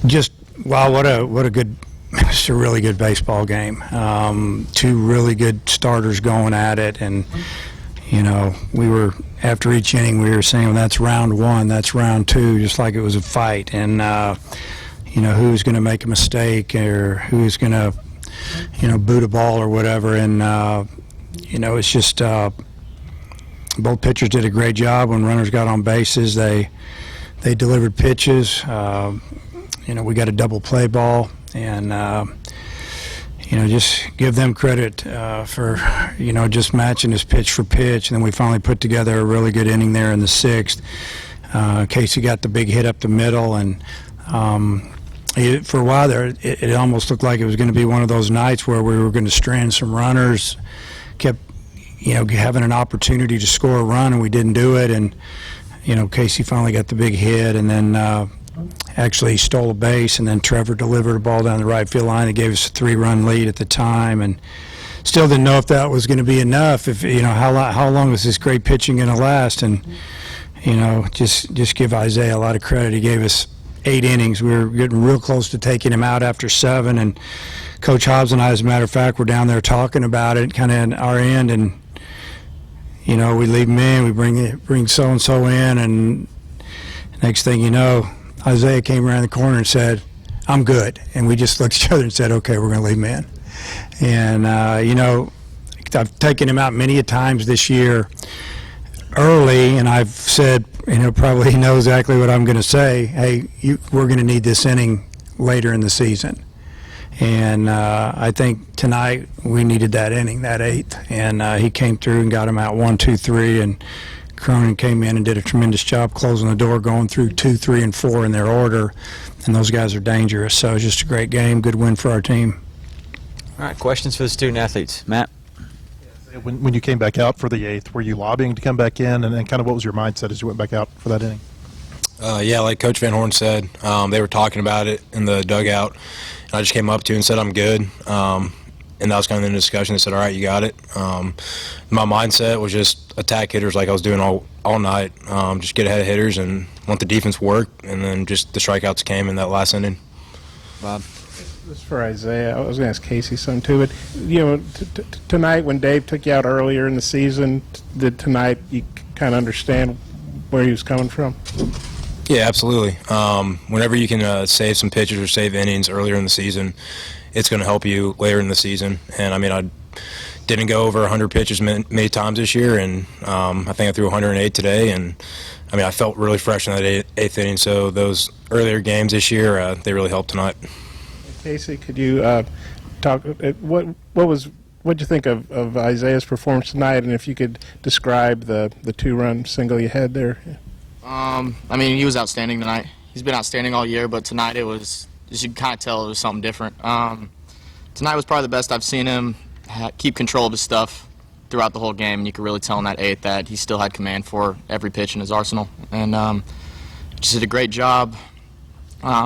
Just wow, what a good, it's a really good baseball game. Two really good starters going at it, and we were, after each inning, we were saying, well, that's round one, that's round two, just like it was a fight, and who's going to make a mistake or who's going to boot a ball or whatever, and it's just both pitchers did a great job. When runners got on bases, they delivered pitches. We got a double play ball, and just give them credit for just matching this pitch for pitch. And then we finally put together a really good inning there in the sixth. Casey got the big hit up the middle, and for a while there, it almost looked like it was going to be one of those nights where we were going to strand some runners. Kept having an opportunity to score a run, and we didn't do it. And Casey finally got the big hit, and then actually stole a base, and then Trevor delivered a ball down the right field line that gave us a 3-run lead at the time, and still didn't know if that was going to be enough. If how long was this great pitching going to last? And just give Isaiah a lot of credit. He gave us 8 innings. We were getting real close to taking him out after 7, and Coach Hobbs and I, as a matter of fact, were down there talking about it, kind of at our end, and we leave him in, we bring so and so in, and next thing you know, Isaiah came around the corner and said, "I'm good." And we just looked at each other and said, "Okay, we're going to leave him in." And, I've taken him out many a times this year early, and I've said, probably he knows exactly what I'm going to say. Hey, we're going to need this inning later in the season. And I think tonight we needed that inning, that 8th. And he came through and got him out 1, 2, 3, and Cronin came in and did a tremendous job closing the door, going through 2, 3, and 4 in their order, and those guys are dangerous. So it's just a great game, good win for our team. All right, questions for the student athletes. Matt? When you came back out for the 8th, were you lobbying to come back in, and kind of what was your mindset as you went back out for that inning? Yeah, like Coach Van Horn said, they were talking about it in the dugout, and I just came up to and said I'm good. And that was kind of the discussion. They said, all right, you got it. My mindset was just attack hitters like I was doing all night. Just get ahead of hitters and let the defense work, and then just the strikeouts came in that last inning. Bob? This is for Isaiah. I was going to ask Casey something too, but tonight when Dave took you out earlier in the season, did tonight you kind of understand where he was coming from? Yeah, absolutely. Whenever you can save some pitches or save innings earlier in the season, it's going to help you later in the season. And I didn't go over 100 pitches many times this year, and I think I threw 108 today. And I felt really fresh in that eighth inning. So those earlier games this year, they really helped tonight. Casey, could you talk? What'd you think of Isaiah's performance tonight, and if you could describe the 2-run single you had there? He was outstanding tonight. He's been outstanding all year, but tonight it was, you could kind of tell it was something different. Tonight was probably the best I've seen him keep control of his stuff throughout the whole game, and you could really tell in that 8th that he still had command for every pitch in his arsenal. And just did a great job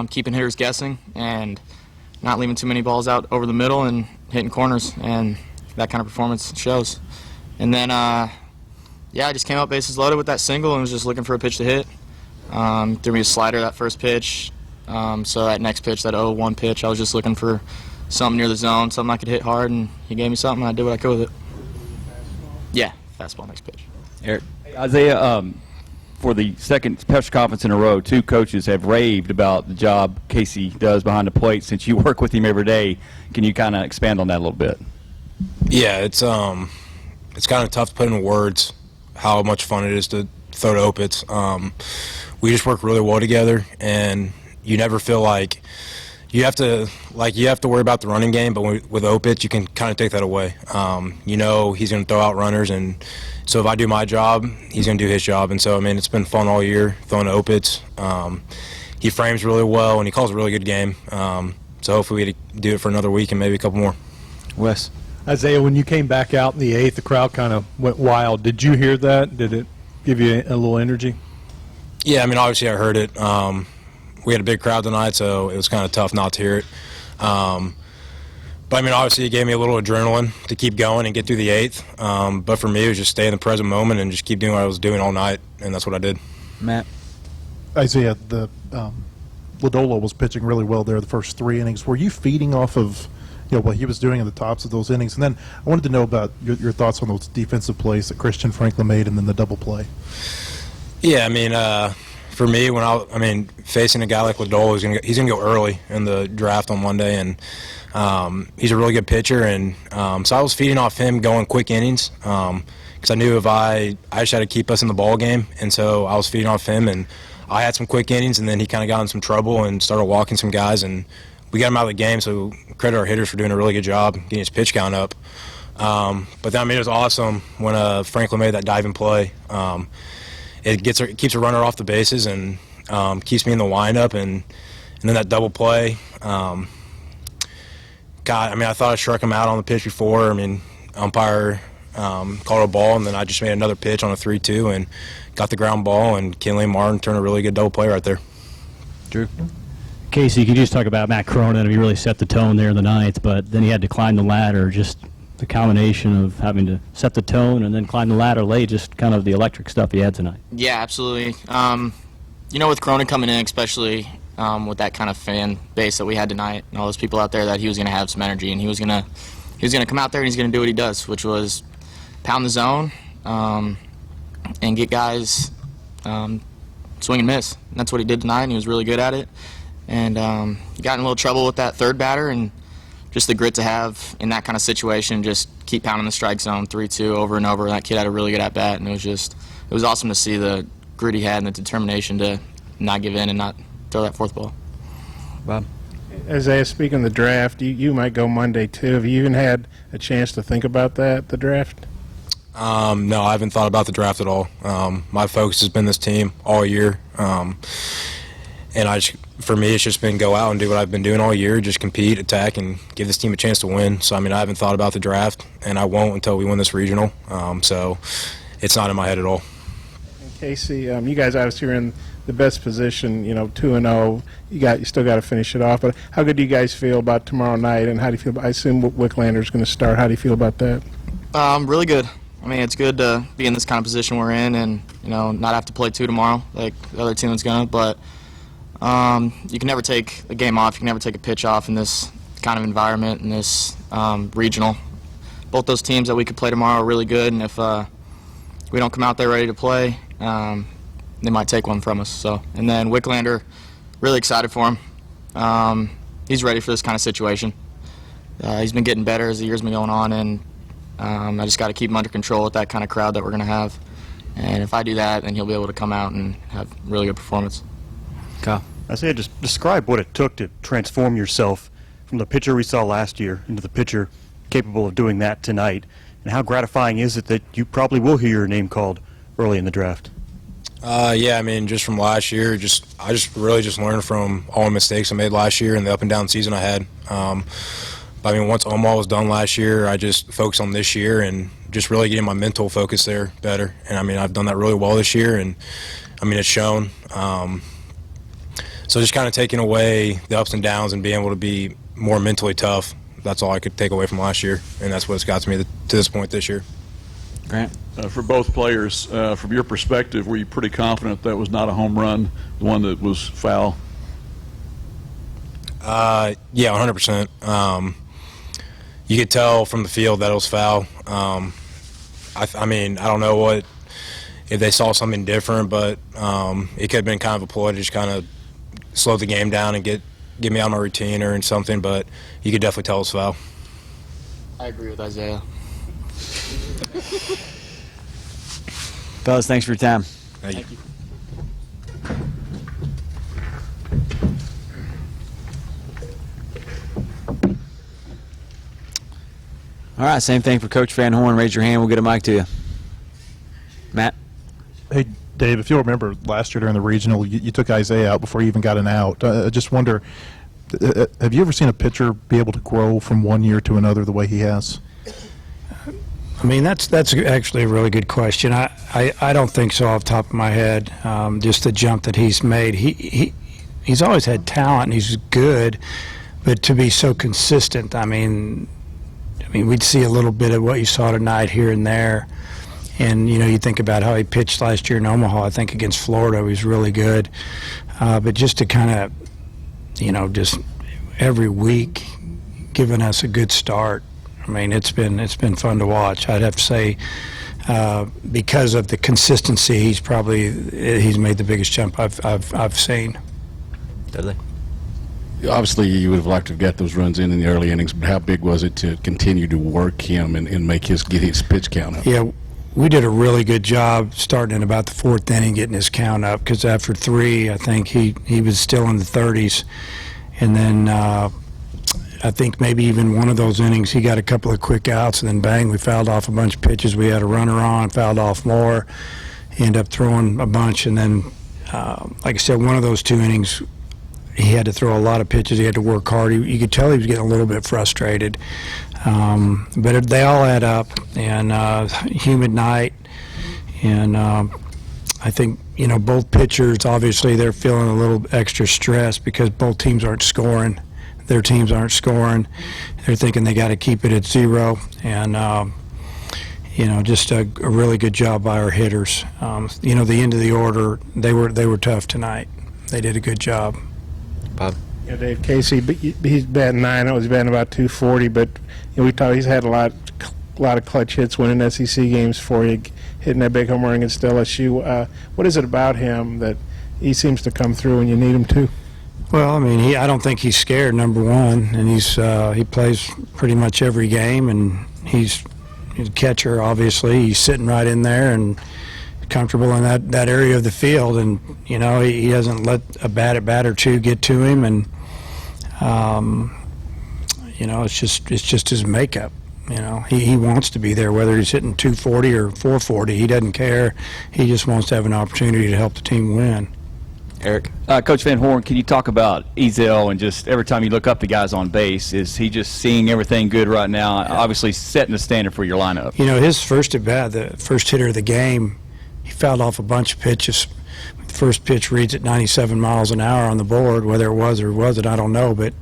keeping hitters guessing and not leaving too many balls out over the middle and hitting corners, and that kind of performance shows. And then, I just came up bases loaded with that single and was just looking for a pitch to hit. Threw me a slider that first pitch. So that next pitch, that 0-1 pitch, I was just looking for something near the zone, something I could hit hard, and he gave me something, and I did what I could with it. Yeah, fastball next pitch. Eric? Isaiah, for the second press conference in a row, 2 coaches have raved about the job Casey does behind the plate since you work with him every day. Can you kind of expand on that a little bit? Yeah, it's kind of tough to put into words how much fun it is to throw to Opitz. We just work really well together, and you never feel like you have to worry about the running game, but with Opitz, you can kind of take that away. He's going to throw out runners, and so if I do my job, he's going to do his job. And so, it's been fun all year throwing to Opitz. He frames really well, and he calls a really good game. So hopefully we can do it for another week and maybe a couple more. Wes? Isaiah, when you came back out in the 8th, the crowd kind of went wild. Did you hear that? Did it give you a little energy? Yeah, obviously I heard it. We had a big crowd tonight, so it was kind of tough not to hear it. But obviously it gave me a little adrenaline to keep going and get through the 8th. But for me, it was just stay in the present moment and just keep doing what I was doing all night, and that's what I did. Matt? Isaiah, Ladola was pitching really well there the first 3 innings. Were you feeding off of what he was doing in the tops of those innings? And then I wanted to know about your thoughts on those defensive plays that Christian Franklin made and then the double play. Yeah, I mean, for me, facing a guy like Ladola, he's gonna go early in the draft on Monday, and he's a really good pitcher, and so I was feeding off him going quick innings because I knew if I just had to keep us in the ball game, and so I was feeding off him, and I had some quick innings, and then he kind of got in some trouble and started walking some guys, and we got him out of the game. So credit our hitters for doing a really good job getting his pitch count up. But then it was awesome when Franklin made that diving play. It keeps a runner off the bases and keeps me in the windup, and then that double play. I thought I struck him out on the pitch before. Umpire called a ball, and then I just made another pitch on a 3-2 and got the ground ball, and Kinley and Martin turned a really good double play right there. Drew? Casey, could you just talk about Matt Cronin? He really set the tone there in the ninth, but then he had to climb the ladder. Just the combination of having to set the tone and then climb the ladder late, just kind of the electric stuff he had tonight. Yeah, absolutely. With Cronin coming in, especially with that kind of fan base that we had tonight, and all those people out there, that he was going to have some energy, and he was going to come out there and he's going to do what he does, which was pound the zone and get guys swing and miss. And that's what he did tonight, and he was really good at it. And he got in a little trouble with that third batter, and just the grit to have in that kind of situation, just keep pounding the strike zone 3-2 over and over. That kid had a really good at-bat, and it was awesome to see the grit he had and the determination to not give in and not throw that fourth ball. Bob? Isaiah, speaking of the draft, you might go Monday too. Have you even had a chance to think about the draft? No, I haven't thought about the draft at all. My focus has been this team all year. And for me, it's just been go out and do what I've been doing all year, just compete, attack, and give this team a chance to win. So, I haven't thought about the draft, and I won't until we win this regional. So it's not in my head at all. And Casey, you guys obviously are in the best position, 2-0. You still got to finish it off. But how good do you guys feel about tomorrow night, and how do you feel? I assume Wicklander's going to start. How do you feel about that? Really good. It's good to be in this kind of position we're in, and not have to play 2 tomorrow like the other team is gonna. But you can never take a game off. You can never take a pitch off in this kind of environment, in this regional. Both those teams that we could play tomorrow are really good, and if we don't come out there ready to play, they might take one from us. So, and then Wicklander, really excited for him. He's ready for this kind of situation. He's been getting better as the year's been going on, and I just got to keep him under control with that kind of crowd that we're going to have. And if I do that, then he'll be able to come out and have really good performance. Kyle? Isaiah, just describe what it took to transform yourself from the pitcher we saw last year into the pitcher capable of doing that tonight, and how gratifying is it that you probably will hear your name called early in the draft? Just from last year, I really learned from all the mistakes I made last year and the up and down season I had. Once Omaha was done last year, I just focused on this year and just really getting my mental focus there better. And I've done that really well this year, and it's shown. So just kind of taking away the ups and downs and being able to be more mentally tough. That's all I could take away from last year, and that's what's got me to this point this year. Grant? For both players, from your perspective, were you pretty confident that was not a home run, the one that was foul? Yeah, 100%. You could tell from the field that it was foul. I don't know if they saw something different, but it could have been kind of a ploy to just kind of slow the game down and get me out of my routine or something, but you could definitely tell it was foul. I agree with Isaiah. Fellas, thanks for your time. Thank you. All right, same thing for Coach Van Horn. Raise your hand. We'll get a mic to you. Matt? Hey, Dave, if you'll remember last year during the regional, you took Isaiah out before he even got an out. I just wonder, have you ever seen a pitcher be able to grow from one year to another the way he has? That's actually a really good question. I don't think so off the top of my head. Just the jump that he's made. He's always had talent and he's good, but to be so consistent, we'd see a little bit of what you saw tonight here and there. And, you think about how he pitched last year in Omaha, I think against Florida, he was really good. But just to kind of just every week giving us a good start. I mean, it's been fun to watch. I'd have to say, because of the consistency, he's made the biggest jump I've seen. Dudley? Obviously, you would have liked to have got those runs in the early innings, but how big was it to continue to work him and get his pitch count up? Yeah, we did a really good job starting in about the fourth inning, getting his count up, because after 3, I think he was still in the 30s. And then I think maybe even one of those innings, he got a couple of quick outs, and then bang, we fouled off a bunch of pitches. We had a runner on, fouled off more, ended up throwing a bunch. And then, like I said, one of those 2 innings, he had to throw a lot of pitches. He had to work hard. You could tell he was getting a little bit frustrated. But they all add up, and humid night. And I think, both pitchers, obviously, they're feeling a little extra stress because both teams aren't scoring. Their teams aren't scoring. They're thinking they got to keep it at 0. And, just a really good job by our hitters. The end of the order, they were tough tonight. They did a good job. Bob? Yeah, Dave Casey, but he's batting 9. I know he's batting about 240, but we talked. He's had a lot of clutch hits, winning SEC games for you, hitting that big home run against LSU. What is it about him that he seems to come through when you need him to? Well, I mean, I don't think he's scared, number one, and he plays pretty much every game, and he's a catcher, obviously. He's sitting right in there and comfortable in that area of the field, and he doesn't let a bat at bat or 2 get to him, and it's just his makeup. He wants to be there, whether he's hitting 240 or 440. He doesn't care. He just wants to have an opportunity to help the team win. Eric? Coach Van Horn, can you talk about Ezel and just every time you look up the guys on base, is he just seeing everything good right now? Obviously setting the standard for your lineup. His first at bat, the first hitter of the game, he fouled off a bunch of pitches. The first pitch reads at 97 miles an hour on the board. Whether it was or wasn't, I don't know. But,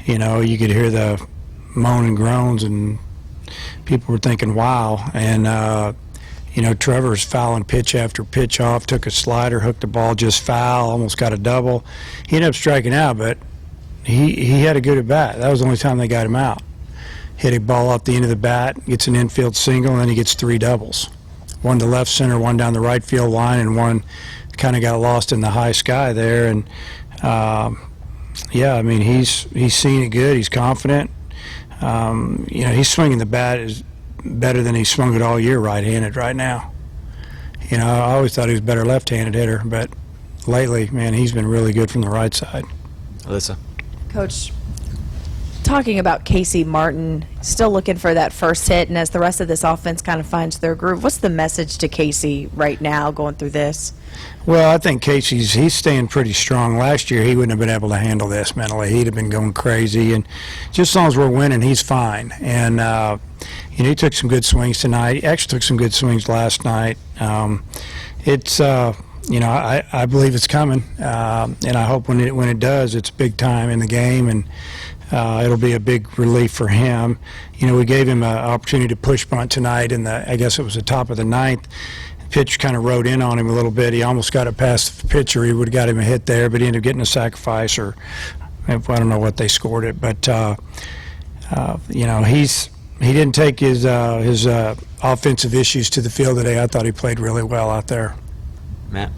you could hear the moan and groans, and people were thinking, wow. And, Trevor's fouling pitch after pitch off, took a slider, hooked the ball just foul, almost got a double. He ended up striking out, but he had a good at bat. That was the only time they got him out. Hit a ball off the end of the bat, gets an infield single, and then he gets 3 doubles. One to left center, one down the right field line, and one kind of got lost in the high sky there. And he's seeing it good. He's confident. He's swinging the bat is better than he's swung it all year right-handed right now. I always thought he was a better left-handed hitter, but lately, man, he's been really good from the right side. Alyssa? Coach, talking about Casey Martin, still looking for that first hit, and as the rest of this offense kind of finds their groove, what's the message to Casey right now going through this? Well, I think he's staying pretty strong. Last year, he wouldn't have been able to handle this mentally. He'd have been going crazy, and just as long as we're winning, he's fine. And he took some good swings tonight. He actually took some good swings last night. I believe it's coming, and I hope when it does, it's big time in the game, and it'll be a big relief for him. We gave him an opportunity to push bunt tonight, and I guess it was the top of the 9th. Pitch kind of rode in on him a little bit. He almost got it past the pitcher. He would have got him a hit there, but he ended up getting a sacrifice, or I don't know what they scored it. But he didn't take his offensive issues to the field today. I thought he played really well out there. Matt?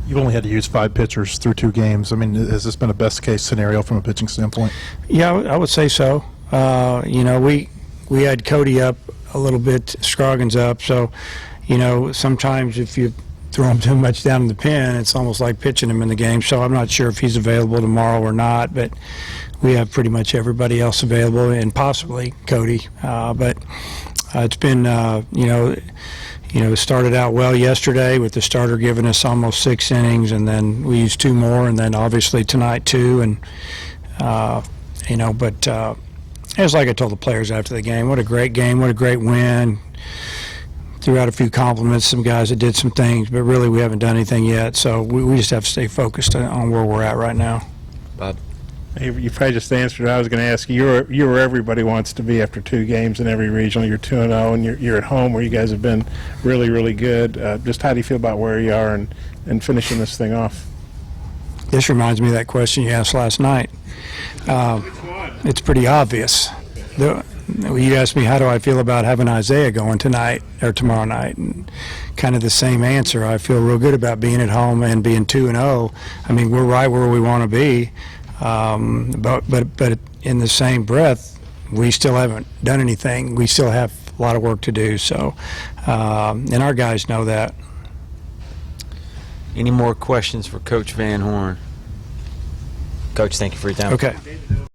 You've only had to use 5 pitchers through 2 games. I mean, has this been a best-case scenario from a pitching standpoint? Yeah, I would say so. We had Cody up a little bit, Scroggins up, so sometimes if you throw him too much down in the pen, it's almost like pitching him in the game. So I'm not sure if he's available tomorrow or not, but we have pretty much everybody else available, and possibly Cody. But it's been, it started out well yesterday with the starter giving us almost 6 innings, and then we used 2 more, and then obviously tonight 2, and but it was like I told the players after the game, what a great game, what a great win. Threw out a few compliments, some guys that did some things, but really we haven't done anything yet, so we just have to stay focused on where we're at right now. Bob? You probably just answered it. I was going to ask you. You're where everybody wants to be after 2 games in every regional. You're 2-0, and you're at home where you guys have been really, really good. Just how do you feel about where you are and finishing this thing off? this reminds me of that question you asked last night. It's pretty obvious. You asked me how do I feel about having Isaiah going tonight or tomorrow night, and kind of the same answer. I feel real good about being at home and being 2-0. I mean, we're right where we want to be, but in the same breath, we still haven't done anything. We still have a lot of work to do. So, and our guys know that. Any more questions for Coach Van Horn? Coach, thank you for your time. Okay.